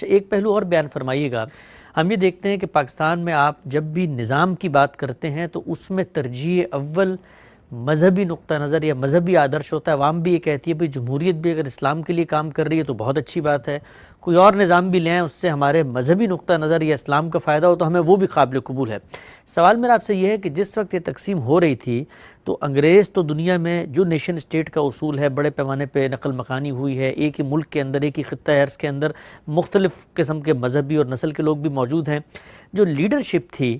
ایک پہلو اور بیان فرمائیے گا. ہم یہ دیکھتے ہیں کہ پاکستان میں آپ جب بھی نظام کی بات کرتے ہیں تو اس میں ترجیح اول مذہبی نقطہ نظر یا مذہبی آدرش ہوتا ہے. عوام بھی یہ کہتی ہے بھئی جمہوریت بھی اگر اسلام کے لیے کام کر رہی ہے تو بہت اچھی بات ہے, کوئی اور نظام بھی لیں اس سے ہمارے مذہبی نقطہ نظر یا اسلام کا فائدہ ہو تو ہمیں وہ بھی قابل قبول ہے. سوال میرا آپ سے یہ ہے کہ جس وقت یہ تقسیم ہو رہی تھی تو انگریز تو دنیا میں جو نیشن اسٹیٹ کا اصول ہے بڑے پیمانے پہ نقل مکانی ہوئی ہے, ایک ہی ملک کے اندر ایک ہی خطہ ارض کے اندر مختلف قسم کے مذہبی اور نسل کے لوگ بھی موجود ہیں. جو لیڈرشپ تھی,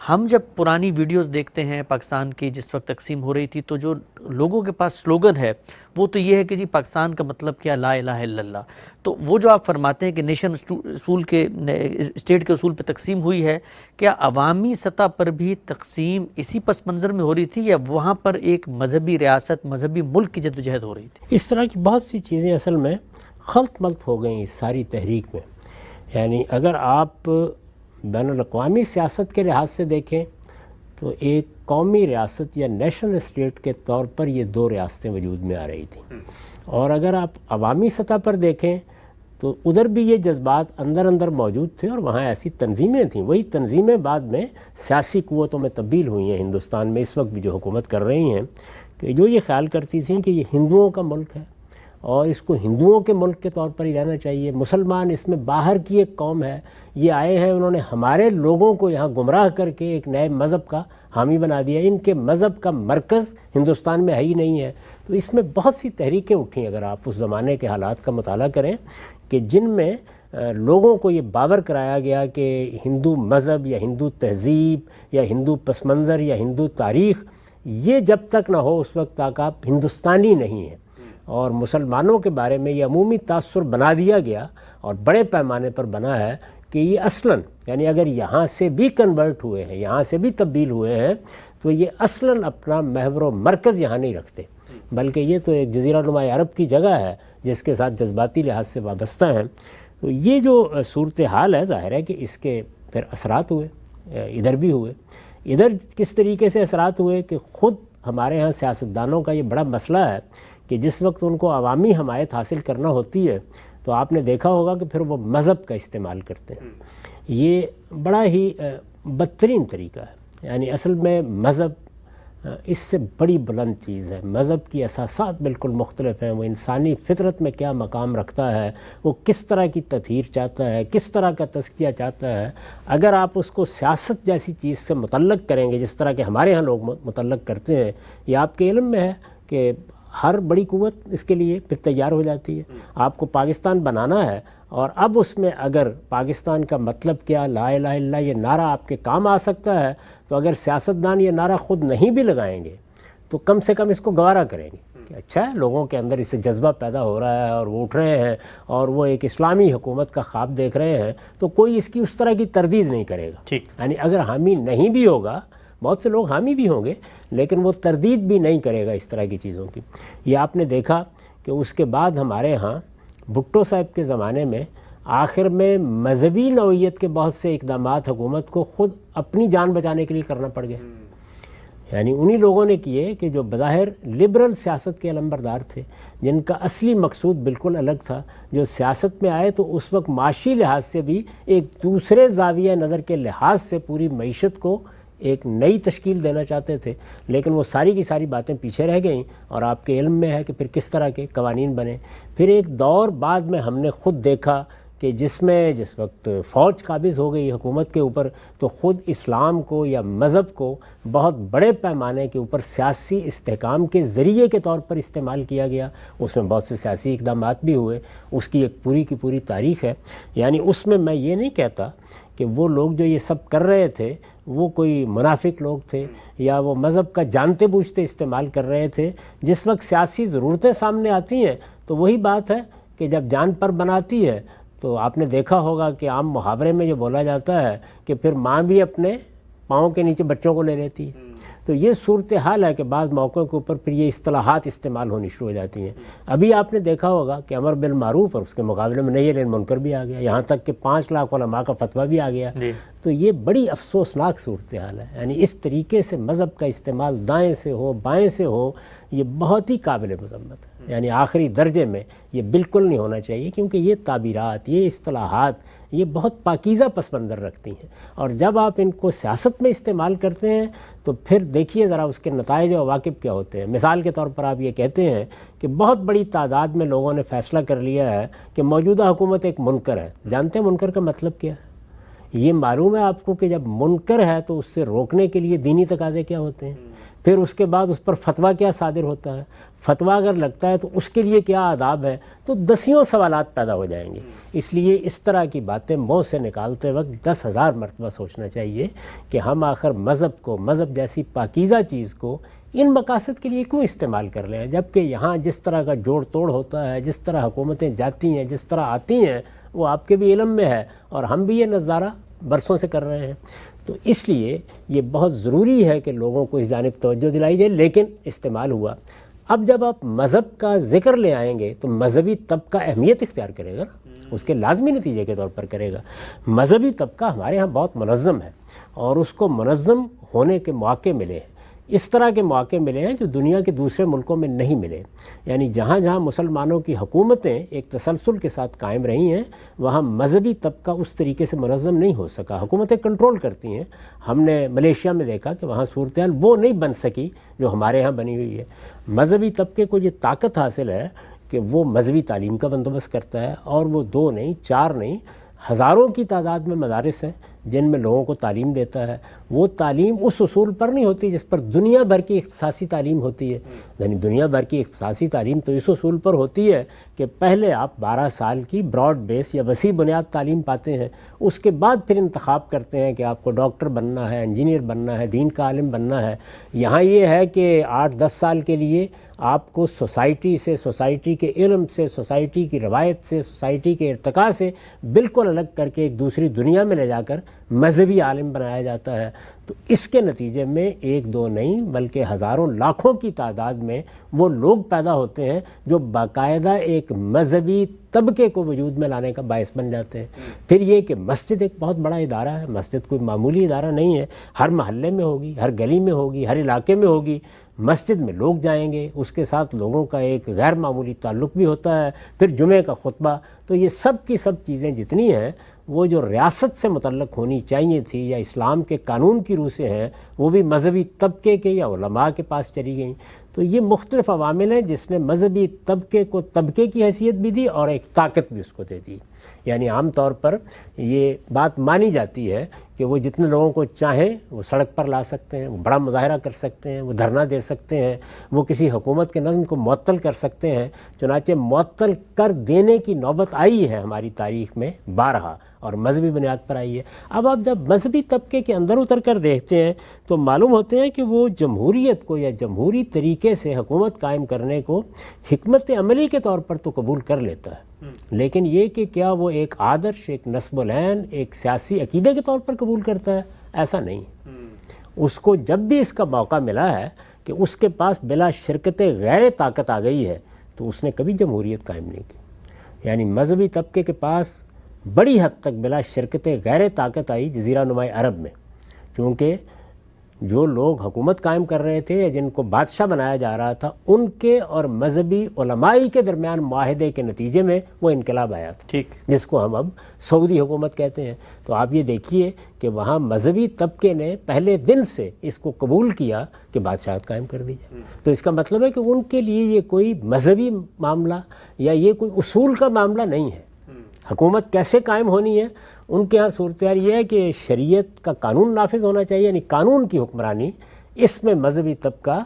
ہم جب پرانی ویڈیوز دیکھتے ہیں پاکستان کی جس وقت تقسیم ہو رہی تھی تو جو لوگوں کے پاس سلوگن ہے وہ تو یہ ہے کہ جی پاکستان کا مطلب کیا, لا الہ الا اللہ. تو وہ جو آپ فرماتے ہیں کہ نیشن اصول کے اسٹیٹ کے اصول پہ تقسیم ہوئی ہے, کیا عوامی سطح پر بھی تقسیم اسی پس منظر میں ہو رہی تھی یا وہاں پر ایک مذہبی ریاست مذہبی ملک کی جدوجہد ہو رہی تھی؟ اس طرح کی بہت سی چیزیں اصل میں خلط ملط ہو گئیں اس ساری تحریک میں. یعنی اگر آپ بین الاقوامی سیاست کے لحاظ سے دیکھیں تو ایک قومی ریاست یا نیشنل اسٹیٹ کے طور پر یہ دو ریاستیں وجود میں آ رہی تھیں, اور اگر آپ عوامی سطح پر دیکھیں تو ادھر بھی یہ جذبات اندر اندر موجود تھے اور وہاں ایسی تنظیمیں تھیں. وہی تنظیمیں بعد میں سیاسی قوتوں میں تبدیل ہوئی ہیں. ہندوستان میں اس وقت بھی جو حکومت کر رہی ہیں کہ جو یہ خیال کرتی تھیں کہ یہ ہندوؤں کا ملک ہے اور اس کو ہندوؤں کے ملک کے طور پر ہی رہنا چاہیے, مسلمان اس میں باہر کی ایک قوم ہے, یہ آئے ہیں انہوں نے ہمارے لوگوں کو یہاں گمراہ کر کے ایک نئے مذہب کا حامی بنا دیا, ان کے مذہب کا مرکز ہندوستان میں ہے ہی نہیں ہے. تو اس میں بہت سی تحریکیں اٹھیں اگر آپ اس زمانے کے حالات کا مطالعہ کریں کہ جن میں لوگوں کو یہ باور کرایا گیا کہ ہندو مذہب یا ہندو تہذیب یا ہندو پس منظر یا ہندو تاریخ یہ جب تک نہ ہو اس وقت تک آپ ہندوستانی نہیں ہیں. اور مسلمانوں کے بارے میں یہ عمومی تاثر بنا دیا گیا اور بڑے پیمانے پر بنا ہے کہ یہ اصلاً یعنی اگر یہاں سے بھی کنورٹ ہوئے ہیں, یہاں سے بھی تبدیل ہوئے ہیں تو یہ اصلاً اپنا محور و مرکز یہاں نہیں رکھتے, بلکہ یہ تو ایک جزیرہ نما عرب کی جگہ ہے جس کے ساتھ جذباتی لحاظ سے وابستہ ہیں. تو یہ جو صورتحال ہے ظاہر ہے کہ اس کے پھر اثرات ہوئے, ادھر بھی ہوئے. ادھر کس طریقے سے اثرات ہوئے کہ خود ہمارے ہاں سیاستدانوں کا یہ بڑا مسئلہ ہے کہ جس وقت ان کو عوامی حمایت حاصل کرنا ہوتی ہے تو آپ نے دیکھا ہوگا کہ پھر وہ مذہب کا استعمال کرتے ہیں. یہ بڑا ہی بدترین طریقہ ہے. یعنی اصل میں مذہب اس سے بڑی بلند چیز ہے. مذہب کی اساسات بالکل مختلف ہیں. وہ انسانی فطرت میں کیا مقام رکھتا ہے, وہ کس طرح کی تطہیر چاہتا ہے, کس طرح کا تزکیہ چاہتا ہے. اگر آپ اس کو سیاست جیسی چیز سے متعلق کریں گے جس طرح کہ ہمارے ہاں لوگ متعلق کرتے ہیں, یہ آپ کے علم میں ہے کہ ہر بڑی قوت اس کے لیے پھر تیار ہو جاتی ہے. آپ کو پاکستان بنانا ہے اور اب اس میں اگر پاکستان کا مطلب کیا, لا الہ الا اللہ, یہ نعرہ آپ کے کام آ سکتا ہے تو اگر سیاستدان یہ نعرہ خود نہیں بھی لگائیں گے تو کم سے کم اس کو گوارا کریں گے کہ اچھا ہے لوگوں کے اندر اس سے جذبہ پیدا ہو رہا ہے اور وہ اٹھ رہے ہیں اور وہ ایک اسلامی حکومت کا خواب دیکھ رہے ہیں, تو کوئی اس کی اس طرح کی تردید نہیں کرے گا. یعنی اگر حامی نہیں بھی ہوگا, بہت سے لوگ حامی بھی ہوں گے لیکن وہ تردید بھی نہیں کرے گا اس طرح کی چیزوں کی. یہ آپ نے دیکھا کہ اس کے بعد ہمارے ہاں بھٹو صاحب کے زمانے میں آخر میں مذہبی نوعیت کے بہت سے اقدامات حکومت کو خود اپنی جان بچانے کے لیے کرنا پڑ گیا. یعنی انہی لوگوں نے کیے کہ جو بظاہر لبرل سیاست کے علمبردار تھے, جن کا اصلی مقصود بالکل الگ تھا, جو سیاست میں آئے تو اس وقت معاشی لحاظ سے بھی ایک دوسرے زاویہ نظر کے لحاظ سے پوری معیشت کو ایک نئی تشکیل دینا چاہتے تھے, لیکن وہ ساری کی ساری باتیں پیچھے رہ گئیں. اور آپ کے علم میں ہے کہ پھر کس طرح کے قوانین بنے. پھر ایک دور بعد میں ہم نے خود دیکھا کہ جس وقت فوج قابض ہو گئی حکومت کے اوپر تو خود اسلام کو یا مذہب کو بہت بڑے پیمانے کے اوپر سیاسی استحکام کے ذریعے کے طور پر استعمال کیا گیا. اس میں بہت سے سیاسی اقدامات بھی ہوئے, اس کی ایک پوری کی پوری تاریخ ہے. یعنی اس میں یہ نہیں کہتا کہ وہ لوگ جو یہ سب کر رہے تھے وہ کوئی منافق لوگ تھے یا وہ مذہب کا جانتے بوجھتے استعمال کر رہے تھے. جس وقت سیاسی ضرورتیں سامنے آتی ہیں تو وہی بات ہے کہ جب جان پر بناتی ہے تو آپ نے دیکھا ہوگا کہ عام محاورے میں جو بولا جاتا ہے کہ پھر ماں بھی اپنے پاؤں کے نیچے بچوں کو لے لیتی ہے. تو یہ صورتحال ہے کہ بعض موقعوں کے اوپر پھر یہ اصطلاحات استعمال ہونی شروع ہو جاتی ہیں. ابھی آپ نے دیکھا ہوگا کہ امر بالمعروف اور اس کے مقابلے میں نہی عن المنکر بھی آ گیا, یہاں تک کہ 5 لاکھ علماء کا فتویٰ بھی آ گیا. تو یہ بڑی افسوسناک صورتحال ہے. یعنی اس طریقے سے مذہب کا استعمال دائیں سے ہو بائیں سے ہو, یہ بہت ہی قابل مذمت ہے. یعنی آخری درجے میں یہ بالکل نہیں ہونا چاہیے، کیونکہ یہ تعبیرات، یہ اصطلاحات یہ بہت پاکیزہ پس منظر رکھتی ہیں، اور جب آپ ان کو سیاست میں استعمال کرتے ہیں تو پھر دیکھیے ذرا اس کے نتائج و عواقب کیا ہوتے ہیں۔ مثال کے طور پر آپ یہ کہتے ہیں کہ بہت بڑی تعداد میں لوگوں نے فیصلہ کر لیا ہے کہ موجودہ حکومت ایک منکر ہے۔ جانتے ہیں منکر کا مطلب کیا ہے؟ یہ معلوم ہے آپ کو کہ جب منکر ہے تو اس سے روکنے کے لیے دینی تقاضے کیا ہوتے ہیں، پھر اس کے بعد اس پر فتویٰ کیا صادر ہوتا ہے، فتویٰ اگر لگتا ہے تو اس کے لیے کیا آداب ہے، تو دسیوں سوالات پیدا ہو جائیں گے۔ اس لیے اس طرح کی باتیں منہ سے نکالتے وقت 10,000 مرتبہ سوچنا چاہیے کہ ہم آخر مذہب کو، مذہب جیسی پاکیزہ چیز کو ان مقاصد کے لیے کیوں استعمال کر لیں، جبکہ یہاں جس طرح کا جوڑ توڑ ہوتا ہے، جس طرح حکومتیں جاتی ہیں، جس طرح آتی ہیں، وہ آپ کے بھی علم میں ہے، اور ہم بھی یہ نظارہ برسوں سے کر رہے ہیں۔ تو اس لیے یہ بہت ضروری ہے کہ لوگوں کو اس جانب توجہ دلائی جائے، لیکن استعمال ہوا۔ اب جب آپ مذہب کا ذکر لے آئیں گے تو مذہبی طبقہ اہمیت اختیار کرے گا، اس کے لازمی نتیجے کے طور پر کرے گا۔ مذہبی طبقہ ہمارے ہاں بہت منظم ہے، اور اس کو منظم ہونے کے مواقع ملے ہیں، اس طرح کے مواقع ملے ہیں جو دنیا کے دوسرے ملکوں میں نہیں ملے۔ یعنی جہاں جہاں مسلمانوں کی حکومتیں ایک تسلسل کے ساتھ قائم رہی ہیں، وہاں مذہبی طبقہ اس طریقے سے منظم نہیں ہو سکا، حکومتیں کنٹرول کرتی ہیں۔ ہم نے ملیشیا میں دیکھا کہ وہاں صورتحال وہ نہیں بن سکی جو ہمارے ہاں بنی ہوئی ہے۔ مذہبی طبقے کو یہ طاقت حاصل ہے کہ وہ مذہبی تعلیم کا بندوبست کرتا ہے، اور وہ 2 نہیں 4 نہیں ہزاروں کی تعداد میں مدارس ہیں جن میں لوگوں کو تعلیم دیتا ہے۔ وہ تعلیم اس اصول پر نہیں ہوتی جس پر دنیا بھر کی اختصاصی تعلیم ہوتی ہے، یعنی دنیا بھر کی اختصاصی تعلیم تو اس اصول پر ہوتی ہے کہ پہلے آپ 12 سال کی براڈ بیس یا وسیع بنیاد تعلیم پاتے ہیں، اس کے بعد پھر انتخاب کرتے ہیں کہ آپ کو ڈاکٹر بننا ہے، انجینئر بننا ہے، دین کا عالم بننا ہے۔ یہاں یہ ہے کہ 8-10 سال کے لیے آپ کو سوسائٹی سے، سوسائٹی کے علم سے، سوسائٹی کی روایت سے، سوسائٹی کے ارتقاء سے بالکل الگ کر کے ایک دوسری دنیا میں لے جا کر مذہبی عالم بنایا جاتا ہے۔ تو اس کے نتیجے میں 1-2 نہیں بلکہ ہزاروں لاکھوں کی تعداد میں وہ لوگ پیدا ہوتے ہیں جو باقاعدہ ایک مذہبی طبقے کو وجود میں لانے کا باعث بن جاتے ہیں۔ پھر یہ کہ مسجد ایک بہت بڑا ادارہ ہے، مسجد کوئی معمولی ادارہ نہیں ہے، ہر محلے میں ہوگی، ہر گلی میں ہوگی، ہر علاقے میں ہوگی۔ مسجد میں لوگ جائیں گے، اس کے ساتھ لوگوں کا ایک غیر معمولی تعلق بھی ہوتا ہے، پھر جمعے کا خطبہ۔ تو یہ سب کی سب چیزیں جتنی ہیں وہ جو ریاست سے متعلق ہونی چاہیے تھی یا اسلام کے قانون کی روح سے ہیں، وہ بھی مذہبی طبقے کے یا علماء کے پاس چلی گئیں۔ تو یہ مختلف عوامل ہیں جس نے مذہبی طبقے کو طبقے کی حیثیت بھی دی اور ایک طاقت بھی اس کو دے دی۔ یعنی عام طور پر یہ بات مانی جاتی ہے کہ وہ جتنے لوگوں کو چاہیں وہ سڑک پر لا سکتے ہیں، وہ بڑا مظاہرہ کر سکتے ہیں، وہ دھرنا دے سکتے ہیں، وہ کسی حکومت کے نظم کو معطل کر سکتے ہیں۔ چنانچہ معطل کر دینے کی نوبت آئی ہے ہماری تاریخ میں بارہا، اور مذہبی بنیاد پر آئی ہے۔ اب آپ جب مذہبی طبقے کے اندر اتر کر دیکھتے ہیں تو معلوم ہوتے ہیں کہ وہ جمہوریت کو یا جمہوری طریقے سے حکومت قائم کرنے کو حکمت عملی کے طور پر تو قبول کر لیتا ہے، لیکن یہ کہ کیا وہ ایک آدرش، ایک نصب العین، ایک سیاسی عقیدے کے طور پر قبول کرتا ہے؟ ایسا نہیں۔ اس کو جب بھی اس کا موقع ملا ہے کہ اس کے پاس بلا شرکت غیر طاقت آ گئی ہے تو اس نے کبھی جمہوریت قائم نہیں کی۔ یعنی مذہبی طبقے کے پاس بڑی حد تک بلا شرکت غیر طاقت آئی جزیرہ نما عرب میں، کیونکہ جو لوگ حکومت قائم کر رہے تھے یا جن کو بادشاہ بنایا جا رہا تھا، ان کے اور مذہبی علمائی کے درمیان معاہدے کے نتیجے میں وہ انقلاب آیا تھا، ٹھیک، جس کو ہم اب سعودی حکومت کہتے ہیں۔ تو آپ یہ دیکھیے کہ وہاں مذہبی طبقے نے پہلے دن سے اس کو قبول کیا کہ بادشاہت قائم کر دی جائے۔ تو اس کا مطلب ہے کہ ان کے لیے یہ کوئی مذہبی معاملہ یا یہ کوئی اصول کا معاملہ نہیں ہے۔ حکومت کیسے قائم ہونی ہے، ان کے ہاں صورتحال یہ ہے کہ شریعت کا قانون نافذ ہونا چاہیے، یعنی قانون کی حکمرانی۔ اس میں مذہبی طبقہ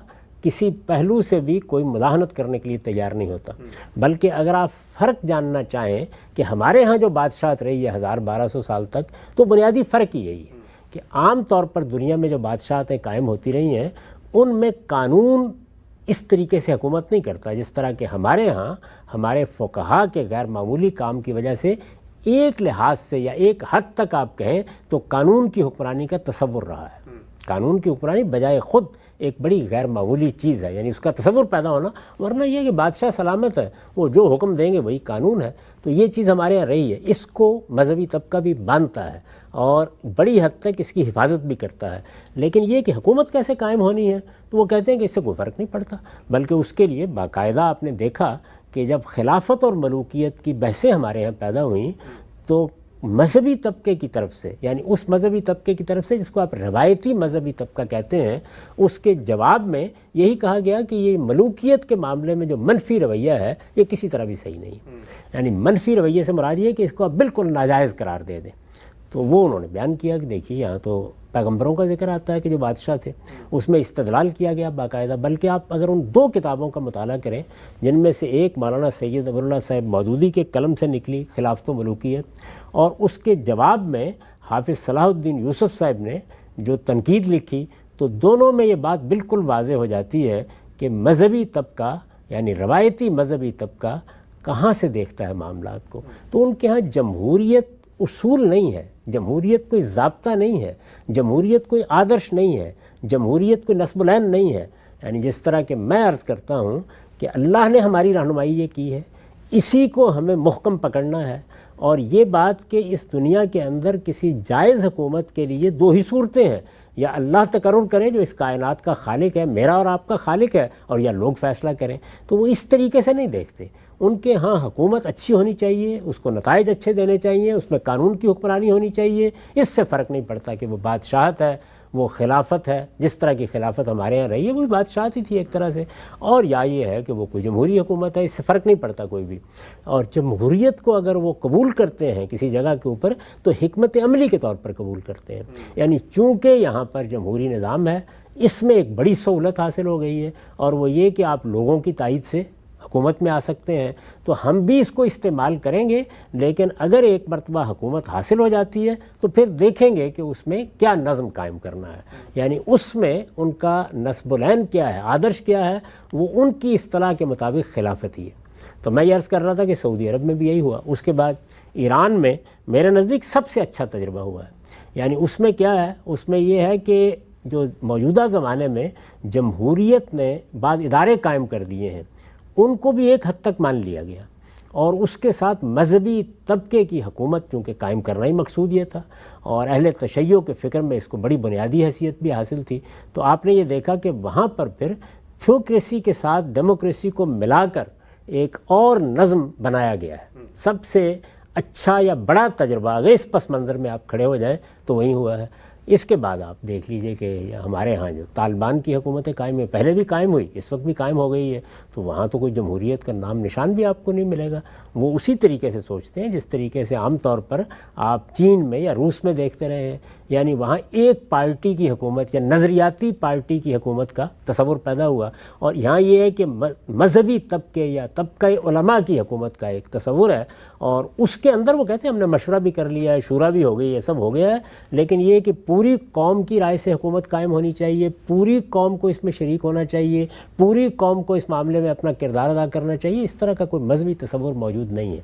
کسی پہلو سے بھی کوئی مداہنت کرنے کے لیے تیار نہیں ہوتا، بلکہ اگر آپ فرق جاننا چاہیں کہ ہمارے ہاں جو بادشاہت رہی ہے 1200 سال تک، تو بنیادی فرق ہی یہی ہے کہ عام طور پر دنیا میں جو بادشاہتیں قائم ہوتی رہی ہیں ان میں قانون اس طریقے سے حکومت نہیں کرتا جس طرح کہ ہمارے ہاں ہمارے فقہا کے غیر معمولی کام کی وجہ سے ایک لحاظ سے یا ایک حد تک آپ کہیں تو قانون کی حکمرانی کا تصور رہا ہے۔ قانون کی حکمرانی بجائے خود ایک بڑی غیر معمولی چیز ہے، یعنی اس کا تصور پیدا ہونا، ورنہ یہ کہ بادشاہ سلامت ہے، وہ جو حکم دیں گے وہی قانون ہے. تو یہ چیز ہمارے یہاں رہی ہے، اس کو مذہبی طبقہ بھی مانتا ہے اور بڑی حد تک اس کی حفاظت بھی کرتا ہے. لیکن یہ کہ حکومت کیسے قائم ہونی ہے تو وہ کہتے ہیں کہ اس سے کوئی فرق نہیں پڑتا، بلکہ اس کے لیے باقاعدہ آپ نے دیکھا کہ جب خلافت اور ملوکیت کی بحثیں ہمارے یہاں پیدا ہوئیں تو مذہبی طبقے کی طرف سے، یعنی اس مذہبی طبقے کی طرف سے جس کو آپ روایتی مذہبی طبقہ کہتے ہیں، اس کے جواب میں یہی کہا گیا کہ یہ ملوکیت کے معاملے میں جو منفی رویہ ہے یہ کسی طرح بھی صحیح نہیں. یعنی منفی رویے سے مراد یہ ہے کہ اس کو آپ بالکل ناجائز قرار دے دیں. تو وہ انہوں نے بیان کیا کہ دیکھیے یہاں تو پیغمبروں کا ذکر آتا ہے کہ جو بادشاہ تھے، اس میں استدلال کیا گیا باقاعدہ. بلکہ آپ اگر ان 2 کتابوں کا مطالعہ کریں جن میں سے ایک مولانا سید ابواللہ صاحب مودودی کے قلم سے نکلی خلافت و ملوکیت، اور اس کے جواب میں حافظ صلاح الدین یوسف صاحب نے جو تنقید لکھی، تو دونوں میں یہ بات بالکل واضح ہو جاتی ہے کہ مذہبی طبقہ یعنی روایتی مذہبی طبقہ کہاں سے دیکھتا ہے معاملات کو. تو ان کے ہاں جمہوریت اصول نہیں ہے، جمہوریت کوئی ضابطہ نہیں ہے، جمہوریت کوئی آدرش نہیں ہے، جمہوریت کوئی نصب العین نہیں ہے. یعنی جس طرح کہ میں عرض کرتا ہوں کہ اللہ نے ہماری رہنمائی یہ کی ہے، اسی کو ہمیں محکم پکڑنا ہے. اور یہ بات کہ اس دنیا کے اندر کسی جائز حکومت کے لیے 2 ہی صورتیں ہیں، یا اللہ تقرر کرے جو اس کائنات کا خالق ہے، میرا اور آپ کا خالق ہے، اور یا لوگ فیصلہ کریں. تو وہ اس طریقے سے نہیں دیکھتے. ان کے ہاں حکومت اچھی ہونی چاہیے، اس کو نتائج اچھے دینے چاہیے، اس میں قانون کی حکمرانی ہونی چاہیے. اس سے فرق نہیں پڑتا کہ وہ بادشاہت ہے، وہ خلافت ہے. جس طرح کی خلافت ہمارے یہاں رہی ہے وہ بادشاہت ہی تھی ایک طرح سے، اور یا یہ ہے کہ وہ کوئی جمہوری حکومت ہے. اس سے فرق نہیں پڑتا کوئی بھی. اور جمہوریت کو اگر وہ قبول کرتے ہیں کسی جگہ کے اوپر تو حکمت عملی کے طور پر قبول کرتے ہیں. یعنی چونکہ یہاں پر جمہوری نظام ہے، اس میں ایک بڑی سہولت حاصل ہو گئی ہے، اور وہ یہ کہ آپ لوگوں کی تائید سے حکومت میں آ سکتے ہیں. تو ہم بھی اس کو استعمال کریں گے، لیکن اگر ایک مرتبہ حکومت حاصل ہو جاتی ہے تو پھر دیکھیں گے کہ اس میں کیا نظم قائم کرنا ہے. یعنی اس میں ان کا نصب العین کیا ہے، آدرش کیا ہے، وہ ان کی اصطلاح کے مطابق خلافت ہی ہے. تو میں یہ عرض کر رہا تھا کہ سعودی عرب میں بھی یہی ہوا. اس کے بعد ایران میں میرے نزدیک سب سے اچھا تجربہ ہوا ہے. یعنی اس میں کیا ہے، اس میں یہ ہے کہ جو موجودہ زمانے میں جمہوریت نے بعض ادارے قائم کر دیے ہیں ان کو بھی ایک حد تک مان لیا گیا، اور اس کے ساتھ مذہبی طبقے کی حکومت چونکہ قائم کرنا ہی مقصود یہ تھا، اور اہل تشیع کے فکر میں اس کو بڑی بنیادی حیثیت بھی حاصل تھی. تو آپ نے یہ دیکھا کہ وہاں پر پھر تھیوکریسی کے ساتھ ڈیموکریسی کو ملا کر ایک اور نظم بنایا گیا ہے. سب سے اچھا یا بڑا تجربہ اگر اس پس منظر میں آپ کھڑے ہو جائیں تو وہی ہوا ہے. اس کے بعد آپ دیکھ لیجئے کہ ہمارے ہاں جو طالبان کی حکومتیں قائم ہیں، پہلے بھی قائم ہوئی، اس وقت بھی قائم ہو گئی ہے، تو وہاں تو کوئی جمہوریت کا نام نشان بھی آپ کو نہیں ملے گا. وہ اسی طریقے سے سوچتے ہیں جس طریقے سے عام طور پر آپ چین میں یا روس میں دیکھتے رہے ہیں. یعنی وہاں ایک پارٹی کی حکومت یا نظریاتی پارٹی کی حکومت کا تصور پیدا ہوا، اور یہاں یہ ہے کہ مذہبی طبقے یا طبقہ علماء کی حکومت کا ایک تصور ہے، اور اس کے اندر وہ کہتے ہیں ہم نے مشورہ بھی کر لیا ہے، شورا بھی ہو گئی، یہ سب ہو گیا ہے، لیکن یہ کہ پوری قوم کی رائے سے حکومت قائم ہونی چاہیے، پوری قوم کو اس میں شریک ہونا چاہیے، پوری قوم کو اس معاملے میں اپنا کردار ادا کرنا چاہیے. اس طرح کا کوئی مذہبی تصور موجود نہیں ہے.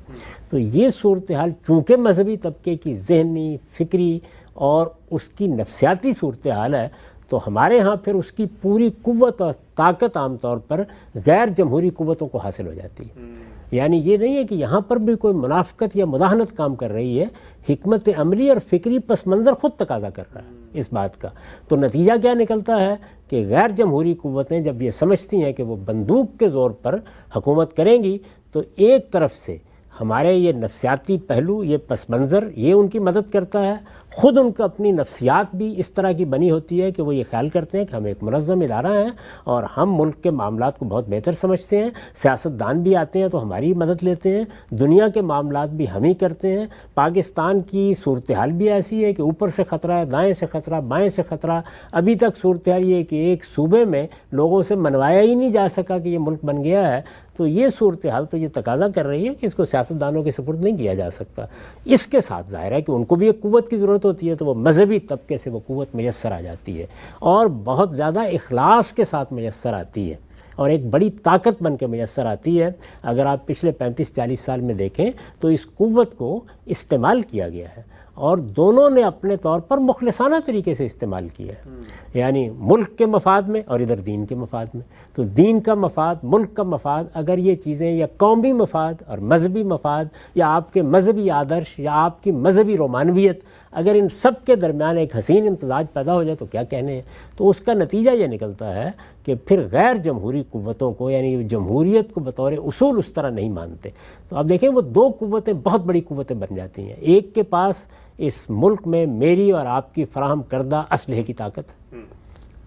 تو یہ صورتحال چونکہ مذہبی طبقے کی ذہنی، فکری اور اس کی نفسیاتی صورتحال ہے، تو ہمارے ہاں پھر اس کی پوری قوت اور طاقت عام طور پر غیر جمہوری قوتوں کو حاصل ہو جاتی ہے. یعنی یہ نہیں ہے کہ یہاں پر بھی کوئی منافقت یا مداہنت کام کر رہی ہے، حکمت عملی اور فکری پس منظر خود تقاضا کر رہا ہے اس بات کا. تو نتیجہ کیا نکلتا ہے کہ غیر جمہوری قوتیں جب یہ سمجھتی ہیں کہ وہ بندوق کے زور پر حکومت کریں گی، تو ایک طرف سے ہمارے یہ نفسیاتی پہلو، یہ پس منظر، یہ ان کی مدد کرتا ہے. خود ان کا اپنی نفسیات بھی اس طرح کی بنی ہوتی ہے کہ وہ یہ خیال کرتے ہیں کہ ہم ایک منظم ادارہ ہیں اور ہم ملک کے معاملات کو بہت بہتر سمجھتے ہیں. سیاستدان بھی آتے ہیں تو ہماری مدد لیتے ہیں، دنیا کے معاملات بھی ہم ہی کرتے ہیں. پاکستان کی صورتحال بھی ایسی ہے کہ اوپر سے خطرہ ہے، دائیں سے خطرہ، بائیں سے خطرہ. ابھی تک صورتحال یہ ہے کہ ایک صوبے میں لوگوں سے منوایا ہی نہیں جا سکا کہ یہ ملک بن گیا ہے. تو یہ صورتحال تو یہ تقاضا کر رہی ہے کہ اس کو سیاستدانوں کے سپرد نہیں کیا جا سکتا. اس کے ساتھ ظاہر ہے کہ ان کو بھی ایک قوت کی ضرورت ہوتی ہے، تو وہ مذہبی طبقے سے وہ قوت میسر آ جاتی ہے، اور بہت زیادہ اخلاص کے ساتھ میسر آتی ہے، اور ایک بڑی طاقت بن کے میسر آتی ہے. اگر آپ پچھلے 35-40 سال میں دیکھیں تو اس قوت کو استعمال کیا گیا ہے، اور دونوں نے اپنے طور پر مخلصانہ طریقے سے استعمال کیا ہے، یعنی ملک کے مفاد میں اور ادھر دین کے مفاد میں۔ تو دین کا مفاد، ملک کا مفاد، اگر یہ چیزیں یا قومی مفاد اور مذہبی مفاد یا آپ کے مذہبی آدرش یا آپ کی مذہبی رومانویت، اگر ان سب کے درمیان ایک حسین امتزاج پیدا ہو جائے تو کیا کہنے ہیں۔ تو اس کا نتیجہ یہ نکلتا ہے کہ پھر غیر جمہوری قوتوں کو، یعنی جمہوریت کو بطور اصول اس طرح نہیں مانتے۔ تو اب دیکھیں وہ دو قوتیں بہت بڑی قوتیں بن جاتی ہیں۔ ایک کے پاس اس ملک میں میری اور آپ کی فراہم کردہ اسلحے کی طاقت ہے،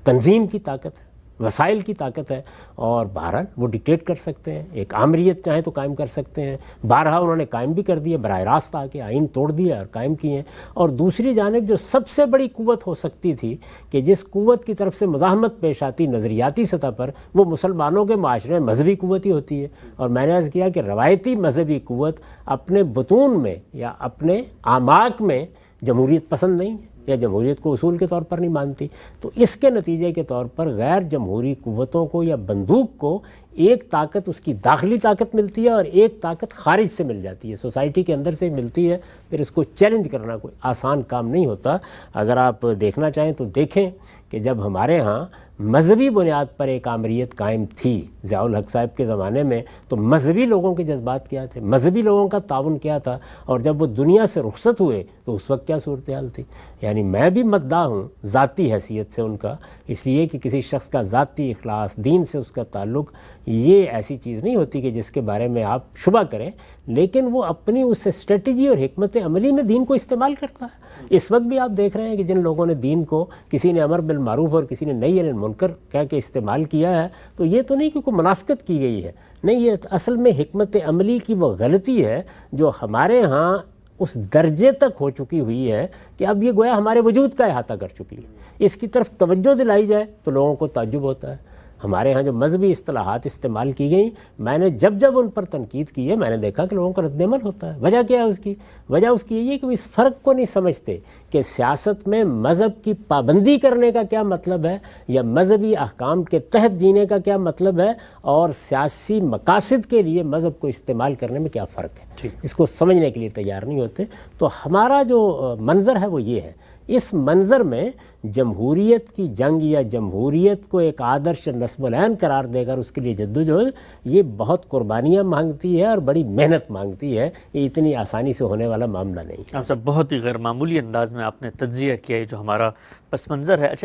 تنظیم کی طاقت ہے، وسائل کی طاقت ہے، اور بہرحال وہ ڈکٹیٹ کر سکتے ہیں، ایک آمریت چاہیں تو قائم کر سکتے ہیں۔ بارہا انہوں نے قائم بھی کر دیا، براہ راست آ کے آئین توڑ دیا اور قائم کیے ہیں۔ اور دوسری جانب جو سب سے بڑی قوت ہو سکتی تھی کہ جس قوت کی طرف سے مزاحمت پیش آتی نظریاتی سطح پر، وہ مسلمانوں کے معاشرے میں مذہبی قوت ہی ہوتی ہے۔ اور میں نے عرض کیا کہ روایتی مذہبی قوت اپنے بطون میں یا اپنے اعماق میں جمہوریت پسند نہیں ہے، یا جمہوریت کو اصول کے طور پر نہیں مانتی۔ تو اس کے نتیجے کے طور پر غیر جمہوری قوتوں کو یا بندوق کو ایک طاقت اس کی داخلی طاقت ملتی ہے اور ایک طاقت خارج سے مل جاتی ہے، سوسائٹی کے اندر سے ملتی ہے۔ پھر اس کو چیلنج کرنا کوئی آسان کام نہیں ہوتا۔ اگر آپ دیکھنا چاہیں تو دیکھیں کہ جب ہمارے ہاں مذہبی بنیاد پر ایک آمریت قائم تھی ضیاء الحق صاحب کے زمانے میں، تو مذہبی لوگوں کے جذبات کیا تھے، مذہبی لوگوں کا تعاون کیا تھا، اور جب وہ دنیا سے رخصت ہوئے تو اس وقت کیا صورتحال تھی۔ یعنی میں بھی مداح ہوں ذاتی حیثیت سے ان کا، اس لیے کہ کسی شخص کا ذاتی اخلاص، دین سے اس کا تعلق، یہ ایسی چیز نہیں ہوتی کہ جس کے بارے میں آپ شبہ کریں، لیکن وہ اپنی اس اسٹریٹجی اور حکمت عملی میں دین کو استعمال کرتا ہے۔ اس وقت بھی آپ دیکھ رہے ہیں کہ جن لوگوں نے دین کو، کسی نے امر بالمعروف اور کسی نے نہی عن المنکر کہہ کے استعمال کیا ہے، تو یہ تو نہیں کہ کوئی منافقت کی گئی ہے، نہیں، یہ اصل میں حکمت عملی کی وہ غلطی ہے جو ہمارے ہاں اس درجے تک ہو چکی ہوئی ہے کہ اب یہ گویا ہمارے وجود کا احاطہ کر چکی ہے۔ اس کی طرف توجہ دلائی جائے تو لوگوں کو تعجب ہوتا ہے۔ ہمارے ہاں جو مذہبی اصطلاحات استعمال کی گئیں، میں نے جب ان پر تنقید کی ہے، میں نے دیکھا کہ لوگوں کا رد عمل ہوتا ہے۔ وجہ کیا ہے اس کی؟ وجہ اس کی یہ ہے کہ وہ اس فرق کو نہیں سمجھتے کہ سیاست میں مذہب کی پابندی کرنے کا کیا مطلب ہے، یا مذہبی احکام کے تحت جینے کا کیا مطلب ہے، اور سیاسی مقاصد کے لیے مذہب کو استعمال کرنے میں کیا فرق ہے۔ اس کو سمجھنے کے لیے تیار نہیں ہوتے۔ تو ہمارا جو منظر ہے وہ یہ ہے۔ اس منظر میں جمہوریت کی جنگ یا جمہوریت کو ایک آدرش نصب العین قرار دے کر اس کے لیے جدوجہد، یہ بہت قربانیاں مانگتی ہے اور بڑی محنت مانگتی ہے، یہ اتنی آسانی سے ہونے والا معاملہ نہیں ہے۔ آپ صاحب بہت ہی غیر معمولی انداز میں آپ نے تجزیہ کیا ہے جو ہمارا پس منظر ہے۔